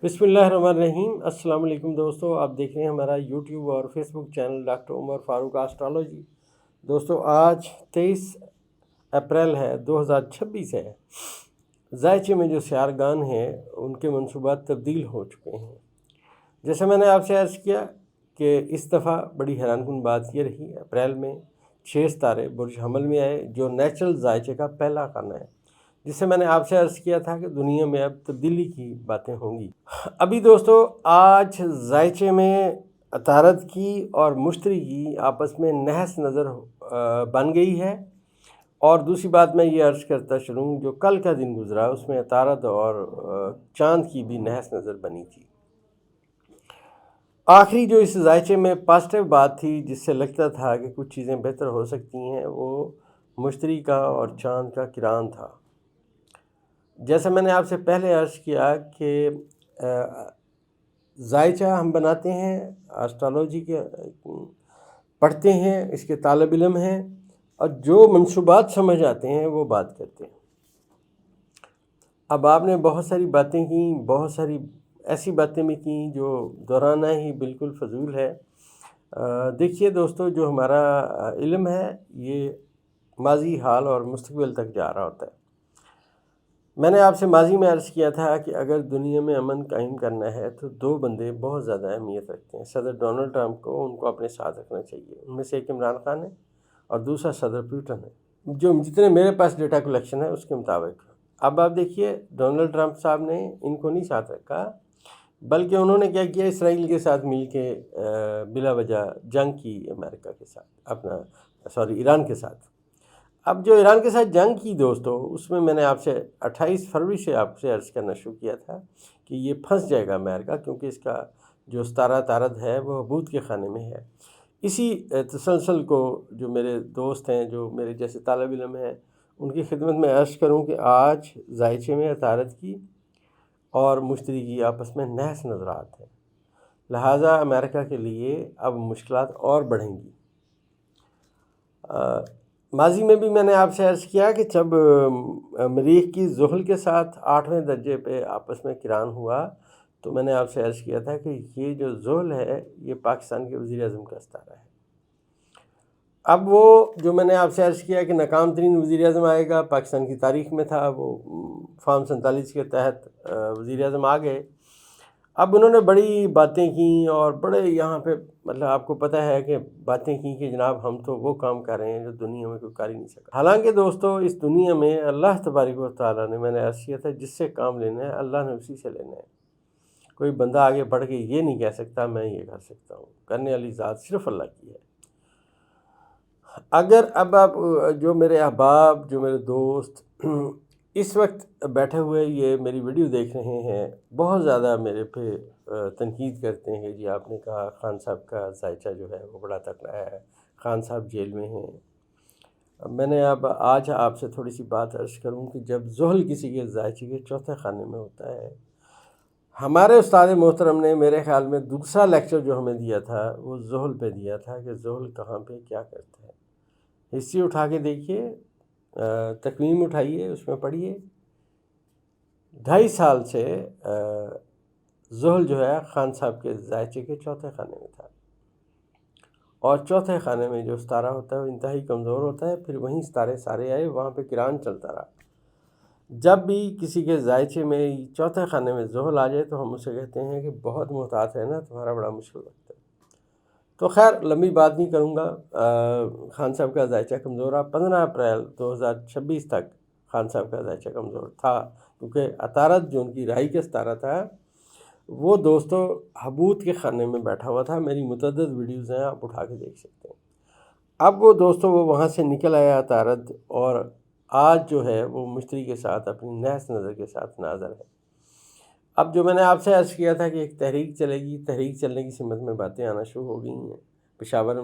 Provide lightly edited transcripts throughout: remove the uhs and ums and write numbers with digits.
बिस्मिल्लाहिर्रहमानिर्रहीम। अस्सलाम वालेकुम दोस्तों, आप देख रहे हैं हमारा यूट्यूब और Facebook channel doctor Umar Farooq astrology. दोस्तों आज 23 अप्रैल है 2026 है। ज़ायचे में जो सियारगान हैं उनके मंसूबात तब्दील हो चुके हैं। जैसे मैंने आपसे अर्ज़ किया कि इस दफ़ा बड़ी हैरानकुन बात ये रही, अप्रैल में 6 सितारे बुर्ज हमल में आए जो नेचुरल ज़ायचे का पहला खाना है, जिससे मैंने आपसे अर्ज़ किया था कि दुनिया में अब तब्दीली की बातें होंगी। अभी दोस्तों आज ज़ायचे में अतारद की और मुश्तरी की आपस में नहस नज़र बन गई है। और दूसरी बात मैं ये अर्ज़ करता चलूँ, जो कल का दिन गुज़रा उसमें अतारद और चाँद की भी नहस नज़र बनी थी। आखिरी जो इस ज़ायचे में पॉजिटिव बात थी जिससे लगता था कि कुछ चीज़ें बेहतर हो सकती हैं, वो मुश्तरी का और चाँद का किरान था। जैसे मैंने आपसे पहले अर्ज़ किया कि ज़ायचा हम बनाते हैं, एस्ट्रोलॉजी के पढ़ते हैं, इसके तालिब इल्म हैं और जो मंसूबात समझ आते हैं वो बात करते हैं। अब आपने बहुत सारी बातें की, बहुत सारी ऐसी बातें भी की जो दोहराना ही बिल्कुल फ़जूल है। देखिए दोस्तों, जो हमारा इल्म है ये माज़ी, हाल और मुस्तक़बिल तक जा रहा होता है। मैंने आपसे माजी में अर्ज़ किया था कि अगर दुनिया में अमन कायम करना है तो दो बंदे बहुत ज़्यादा अहमियत रखते हैं। सदर डोनाल्ड ट्रंप को उनको अपने साथ रखना चाहिए, उनमें से एक इमरान खान है और दूसरा सदर पुतिन है, जो जितने मेरे पास डेटा कलेक्शन है उसके मुताबिक। अब आप देखिए, डोनाल्ड ट्रंप साहब ने इनको नहीं साथ रखा, बल्कि उन्होंने क्या किया, इसराइल के साथ मिल के बिला वजह जंग की अमेरिका के साथ, ईरान के साथ। अब जो ईरान के साथ जंग की दोस्तों, उसमें मैंने आपसे 28 फरवरी से आपसे अर्ज़ करना शुरू किया था कि ये फंस जाएगा अमेरिका, क्योंकि इसका जो सितारा तारद है वो हबूत के खाने में है। इसी तसलसल को जो मेरे दोस्त हैं, जो मेरे जैसे तालिब इल्म हैं, उनकी खिदमत में अर्ज़ करूं कि आज ज़ायचे में तारद की और मुश्तरी की आपस में नहस नज़रात है, लिहाजा अमेरिका के लिए अब मुश्किलात और बढ़ेंगी। माजी में भी मैंने आपसे अर्ज़ किया कि जब मरीख की ज़ुहल के साथ 8वें दर्जे पे आपस में किरान हुआ, तो मैंने आपसे अर्ज़ किया था कि ये जो ज़ुहल है ये पाकिस्तान के वज़ीर आज़म का सितारा है। अब वो जो मैंने आपसे अर्ज़ किया कि नाकाम तरीन वज़ीर आज़म आएगा, पाकिस्तान की तारीख़ में था, वो फार्म 47 के तहत वज़ीर आज़म आ गए। अब उन्होंने बड़ी बातें की और बड़े यहाँ पे मतलब आपको पता है कि बातें की कि जनाब हम तो वो काम कर रहे हैं जो दुनिया में कोई कर ही नहीं सका। हालांकि दोस्तों, इस दुनिया में अल्लाह तबारक व तआला ने, मैंने अर्ज़ किया था, जिससे काम लेना है अल्लाह ने उसी से लेना है। कोई बंदा आगे बढ़ के ये नहीं कह सकता मैं ये कर सकता हूँ, करने वाली ज़ात सिर्फ़ अल्लाह की है। अगर अब आप जो मेरे अहबाब, जो मेरे दोस्त इस वक्त बैठे हुए ये मेरी वीडियो देख रहे हैं, बहुत ज़्यादा मेरे पे तनकीद करते हैं कि जी आपने कहा खान साहब का ज़ायचा जो है वो बड़ा तगड़ा है, खान साहब जेल में हैं। अब मैंने अब आज आपसे थोड़ी सी बात अर्ज़ करूं कि जब ज़ुहल किसी के ज़ायचे के चौथे खाने में होता है, हमारे उस्ताद मोहतरम ने मेरे ख़्याल में दूसरा लेक्चर जो हमें दिया था वो ज़ुहल पे दिया था कि ज़ुहल कहाँ पे क्या करता है। हिस्ट्री उठा के देखिए, तकवीम उठाइए, उसमें पढ़िए। 2.5 साल से ज़ुहल जो है खान साहब के ज़ायचे के चौथे खाने में था, और चौथे खाने में जो सितारा होता है वो इंतहाई कमज़ोर होता है। फिर वहीं सितारे सारे आए, वहाँ पे किरान चलता रहा। जब भी किसी के ज़ायचे में चौथे खाने में ज़ुहल आ जाए तो हम उसे कहते हैं कि बहुत मुहतात है ना, तुम्हारा बड़ा मुश्किल वक्त है। तो खैर लंबी बात नहीं करूँगा। खान साहब का ज़ायचा कमज़ोर रहा। 15 अप्रैल 2026 तक खान साहब का ज़ायचा कमज़ोर था, क्योंकि अतारद जो उनकी राही का सितारा था वो दोस्तों हबूत के खाने में बैठा हुआ था। मेरी मुतअद्दिद वीडियोज़ हैं, आप उठा के देख सकते हैं। अब वो दोस्तों वो वहाँ से निकल आया अतारद, और आज जो है वो मुश्तरी के साथ अपनी नहस नज़र के साथ नाज़र है। अब जो मैंने आपसे अर्ज़ किया था कि एक तहरीक चलेगी, तहरीक चलने की सिमत में बातें आना शुरू हो गई हैं। पेशावर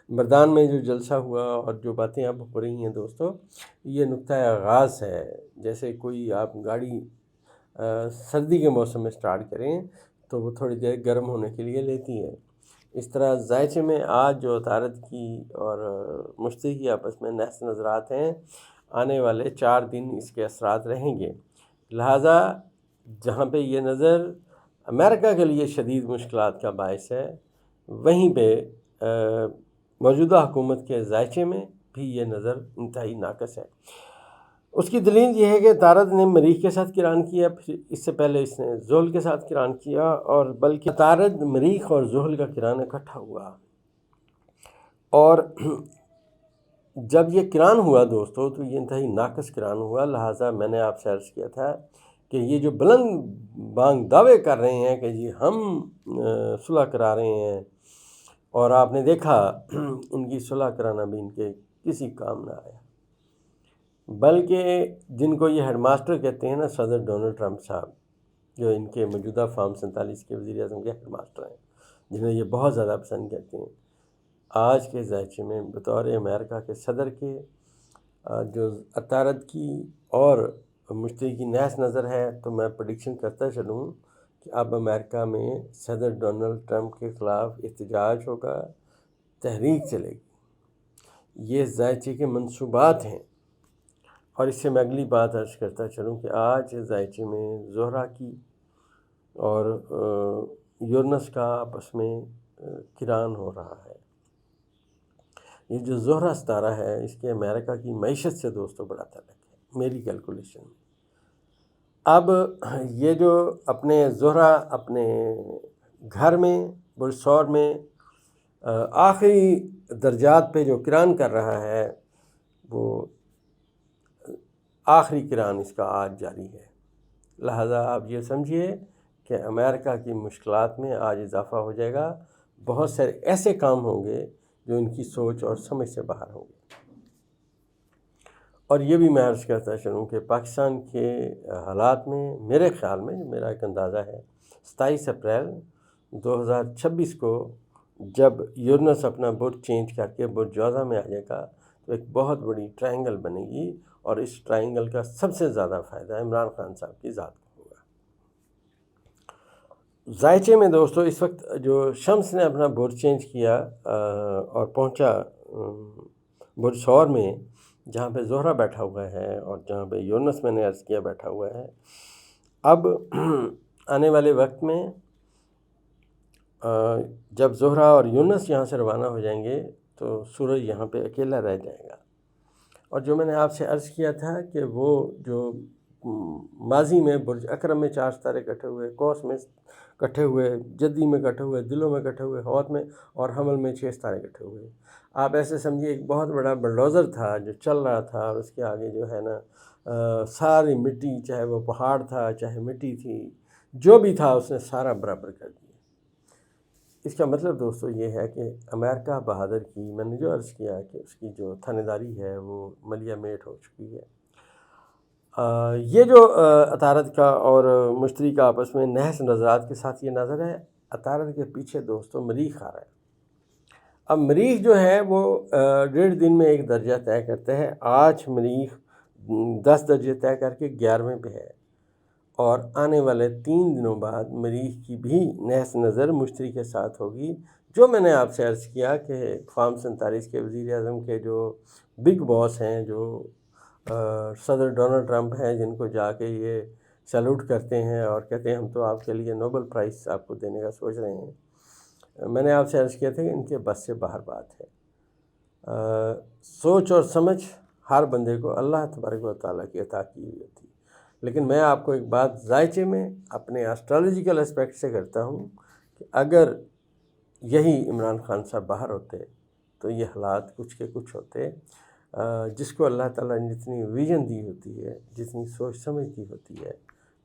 मर्दान में जो जलसा हुआ और जो बातें अब हो रही हैं दोस्तों, ये नुक्ता आगाज़ है। जैसे कोई आप गाड़ी सर्दी के मौसम में स्टार्ट करें तो वो थोड़ी देर गर्म होने के लिए लेती है। इस तरह ज़ायचे में आज जो तारद की और मुश्तरी की आपस में नहस नज़रात हैं, आने वाले 4 दिन इसके असरात रहेंगे। लिहाजा جہاں پہ یہ نظر امریکہ کے لیے شدید مشکلات کا باعث ہے، وہیں پہ موجودہ حکومت کے ذائچے میں بھی یہ نظر انتہائی ناقص ہے۔ اس کی دلیل یہ ہے کہ عطارد نے مریخ کے ساتھ کران کیا، پھر اس سے پہلے اس نے زحل کے ساتھ کران کیا، اور بلکہ عطارد، مریخ اور زحل کا کران اکٹھا ہوا، اور جب یہ کران ہوا دوستو تو یہ انتہائی ناقص کران ہوا۔ لہٰذا میں نے آپ سے عرض کیا تھا کہ یہ جو بلند بانگ دعوے کر رہے ہیں کہ جی ہم صلح کرا رہے ہیں، اور آپ نے دیکھا ان کی صلح کرانا بھی ان کے کسی کام نہ آیا، بلکہ جن کو یہ ہیڈ ماسٹر کہتے ہیں نا، صدر ڈونلڈ ٹرمپ صاحب، جو ان کے موجودہ فارم 47 کے وزیر اعظم کے ہیڈ ماسٹر ہیں، جنہیں یہ بہت زیادہ پسند کرتے ہیں، آج کے ذائچے میں بطور امریکہ کے صدر کے جو عطارد کی اور مشتری کی نیس نظر ہے، تو میں پریڈکشن کرتا چلوں کہ اب امریکہ میں صدر ڈونلڈ ٹرمپ کے خلاف احتجاج ہوگا، تحریک چلے گی۔ یہ ذائچے کے منصوبات ہیں۔ اور اس سے میں اگلی بات عرض کرتا چلوں کہ آج ذائچے میں زہرہ کی اور یورنس کا آپس میں کران ہو رہا ہے۔ یہ جو زہرہ ستارہ ہے، اس کے امریکہ کی معیشت سے دوستو بڑا تعلق ہے میری کیلکولیشن میں۔ اب یہ جو اپنے زہرہ اپنے گھر میں برج ثور میں آخری درجات پہ جو کران کر رہا ہے، وہ آخری کران اس کا آج جاری ہے۔ لہٰذا آپ یہ سمجھیے کہ امریکہ کی مشکلات میں آج اضافہ ہو جائے گا۔ بہت سارے ایسے کام ہوں گے جو ان کی سوچ اور سمجھ سے باہر ہوں گے۔ اور یہ بھی میں عرض کرتا چلوں کہ پاکستان کے حالات میں میرے خیال میں، میرا ایک اندازہ ہے، 27 اپریل 2026 کو جب یورنس اپنا برج چینج کر کے برج جوزہ میں آ جائے گا، تو ایک بہت بڑی ٹرائنگل بنے گی، اور اس ٹرائنگل کا سب سے زیادہ فائدہ عمران خان صاحب کی ذات کو ہوگا۔ ذائچے میں دوستو اس وقت جو شمس نے اپنا برج چینج کیا اور پہنچا برج ثور میں، جہاں پہ زہرہ بیٹھا ہوا ہے اور جہاں پہ یورنس میں نے عرض کیا بیٹھا ہوا ہے، اب آنے والے وقت میں جب زہرہ اور یورنس یہاں سے روانہ ہو جائیں گے تو سورج یہاں پہ اکیلا رہ جائے گا۔ اور جو میں نے آپ سے عرض کیا تھا کہ وہ جو ماضی میں برج اکرم میں 4 ستارے اکٹھے ہوئے، قوس میں اکٹھے ہوئے، جدی میں اکٹھے ہوئے، دلوں میں اکٹھے ہوئے، حوت میں اور حمل میں 6 ستارے اکٹھے ہوئے، آپ ایسے سمجھیے ایک بہت بڑا بلڈوزر تھا جو چل رہا تھا، اور اس کے آگے جو ہے نا ساری مٹی، چاہے وہ پہاڑ تھا چاہے مٹی تھی، جو بھی تھا اس نے سارا برابر کر دیا۔ اس کا مطلب دوستو یہ ہے کہ امریکہ بہادر کی، میں نے جو عرض کیا کہ اس کی جو تھانہ داری ہے وہ ملیہ میٹ ہو چکی ہے۔ یہ جو عطارد کا اور مشتری کا آپس میں نحس نظرات کے ساتھ یہ نظر ہے، عطارد کے پیچھے دوستو مریخ آ رہا ہے۔ اب مریخ جو ہے وہ 1.5 دن میں 1 درجہ طے کرتا ہے۔ آج مریخ 10 درجے طے کر کے 11ویں پہ ہے، اور آنے والے 3 دنوں بعد مریخ کی بھی نحس نظر مشتری کے ساتھ ہوگی۔ جو میں نے آپ سے عرض کیا کہ فارم 47 کے وزیر اعظم کے جو بگ باس ہیں، جو صدر ڈونلڈ ٹرمپ ہیں، جن کو جا کے یہ سیلوٹ کرتے ہیں اور کہتے ہیں ہم تو آپ کے لیے نوبل پرائز آپ کو دینے کا سوچ رہے ہیں، میں نے آپ سے عرض کیا تھا کہ ان کے بس سے باہر بات ہے۔ سوچ اور سمجھ ہر بندے کو اللہ تبارک و تعالیٰ کی عطا کی ہوئی ہوتی ہے، لیکن میں آپ کو ایک بات ذائچے میں اپنے اسٹرالوجیکل اسپیکٹ سے کرتا ہوں کہ اگر یہی عمران خان صاحب باہر ہوتے تو یہ حالات کچھ کے کچھ ہوتے۔ جس کو اللہ تعالیٰ نے جتنی ویژن دی ہوتی ہے، جتنی سوچ سمجھ دی ہوتی ہے،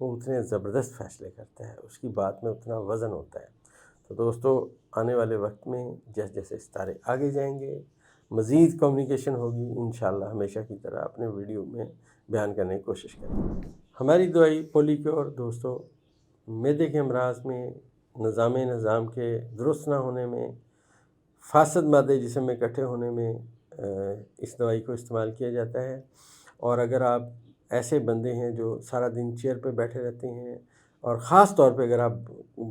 وہ اتنے زبردست فیصلے کرتا ہے، اس کی بات میں اتنا وزن ہوتا ہے۔ تو دوستو آنے والے وقت میں جیسے جیسے ستارے آگے جائیں گے، مزید کمیونیکیشن ہوگی، انشاءاللہ ہمیشہ کی طرح اپنے ویڈیو میں بیان کرنے کی کوشش کریں گے۔ ہماری دعائی پولی کیور دوستو معدے کے امراض میں، نظام کے درست نہ ہونے میں، فاسد مادے جسم میں اکٹھے ہونے میں اس دوائی کو استعمال کیا جاتا ہے۔ اور اگر آپ ایسے بندے ہیں جو سارا دن چیئر پہ بیٹھے رہتے ہیں، اور خاص طور پہ اگر آپ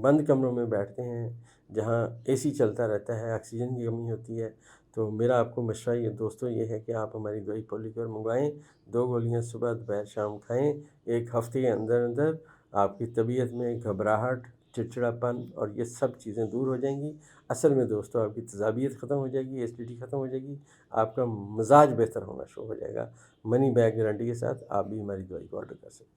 بند کمروں میں بیٹھتے ہیں جہاں اے سی چلتا رہتا ہے، آکسیجن کی کمی ہوتی ہے، تو میرا آپ کو مشورہ یہ دوستو یہ ہے کہ آپ ہماری دوائی پولی کیور منگوائیں، 2 گولیاں صبح دوپہر شام کھائیں، 1 ہفتے کے اندر آپ کی طبیعت میں گھبراہٹ، چڑچڑاپن اور یہ سب چیزیں دور ہو جائیں گی۔ اصل میں دوستو آپ کی تذابیت ختم ہو جائے گی، ایسیڈیٹی ختم ہو جائے گی، آپ کا مزاج بہتر ہونا شروع ہو جائے گا۔ منی بیک گارنٹی کے ساتھ آپ بھی ہماری دوائی کو آرڈر کر سکتے ہیں۔